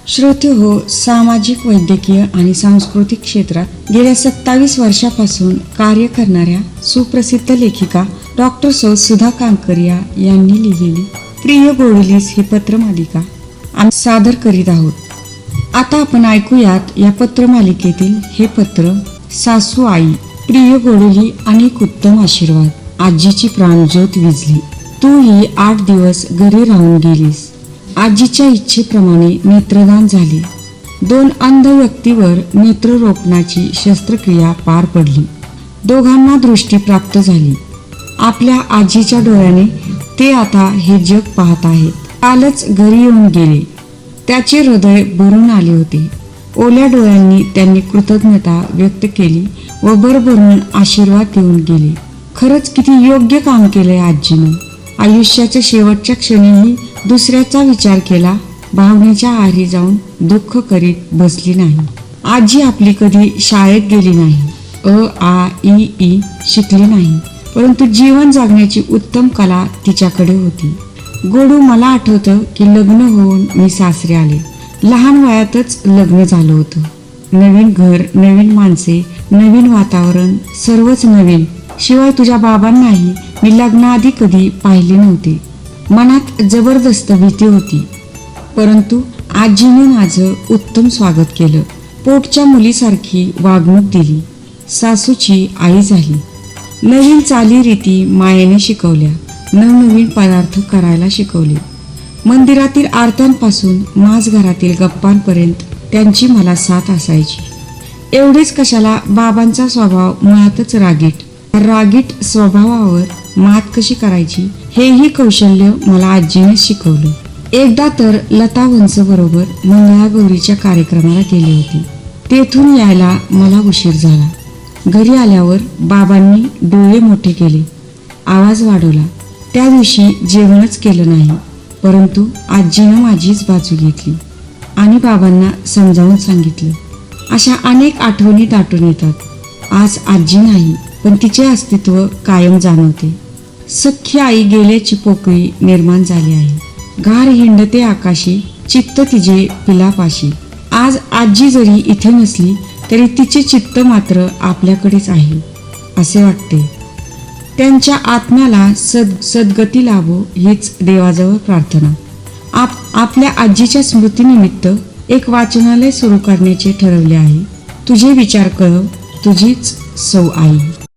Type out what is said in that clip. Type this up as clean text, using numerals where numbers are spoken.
श्रोतेहो, सामाजिक, वैद्यकीय आणि सांस्कृतिक क्षेत्रात गेल्या 27 वर्षापासून कार्य करणाऱ्या सुप्रसिद्ध लेखिका डॉक्टर सौ सुधा कांकरिया यांनी लिहिलेली प्रिय गोडलीस ही पत्रमालिका आम्ही सादर करीत आहोत। आता आपण ऐकूयात या पत्रमालिकेतील हे पत्र। सासू आई, प्रिय गोडली, अनेक उत्तम आशीर्वाद। आजीची प्राणज्योत विझली। तू ही 8 दिवस घरी राहून गेलीस। आजीच्या इच्छेप्रमाणे नेत्रदान झाले। 2 अंध व्यक्तीवर नेत्ररोपणाची शस्त्रक्रिया पार पडली। दोघांना दृष्टी प्राप्त झाली। आपल्या आजीच्या डोळ्याने ते आता हे जग पाहत आहेत। कालच घरी येऊन गेले। त्याचे हृदय भरून आले होते। ओल्या डोळ्यांनी त्यांनी कृतज्ञता व्यक्त केली व भरभरून आशीर्वाद देऊन गेले। खरंच किती योग्य काम केलंय आजीनं। आयुष्याच्या शेवटच्या क्षणीही दुसऱ्याचा विचार केला, भावनेच्या आहारी जाऊन दुःख करीत बसली नाही। आजी आपली कधी शाळेत गेली नाही, अ आ इ ई शिकली नाही, परंतु जीवन जगण्याची उत्तम कला तिच्याकडे होती। गोडू, मला आठवतं की लग्न होऊन मी सासरे आले। लहान वयातच लग्न झालं होतं। नवीन घर, नवीन माणसे, नवीन वातावरण, सर्वच नवीन। शिवाय तुझ्या बाबांनाही मी लग्नाआधी कधी पाहिले नव्हते। मनात जबरदस्त भीती होती, परंतु आजीने माझं उत्तम स्वागत केलं। पोटच्या मुलीसारखी वागणूक दिली। सासूची आई झाली। नवीन चालीरीती मायेने शिकवल्या। नवनवीन पदार्थ करायला शिकवले। मंदिरातील आरत्यांपासून माझघरातील गप्पांपर्यंत त्यांची मला साथ असायची। एवढेच कशाला, बाबांचा स्वभाव मुळातच रागीट स्वभावावर मात कशी करायची हेही कौशल्य मला आजीने शिकवलं। एकदा तर लता बरोबर मंगळागौरीच्या कार्यक्रमाला गेले होते। तेथून यायला मला उशीर झाला। घरी आल्यावर बाबांनी डोळे मोठे केले, आवाज वाढवला। त्या दिवशी जेवणच केलं नाही, परंतु आजीनं माझीच बाजू घेतली आणि बाबांना समजावून सांगितलं। अशा अनेक आठवणी दाटून येतात। आज आजी नाही, पण तिचे अस्तित्व कायम जाणवते। सख्खी आई गेल्याची पोकळी निर्माण झाली आहे। घार हिंडते आकाशी, चित्त तिचे पिलापाशी। आज आजी जरी इथे नसली तरी तिचे चित्त मात्र आपल्याकडेच आहे असे वाटते। त्यांच्या आत्म्याला सद्गती लाभो हीच देवाजवळ प्रार्थना। आपल्या आजीच्या स्मृतीनिमित्त एक वाचनालय सुरू करण्याचे ठरवले आहे। तुझे विचार कळव, तुझीच सौ आई।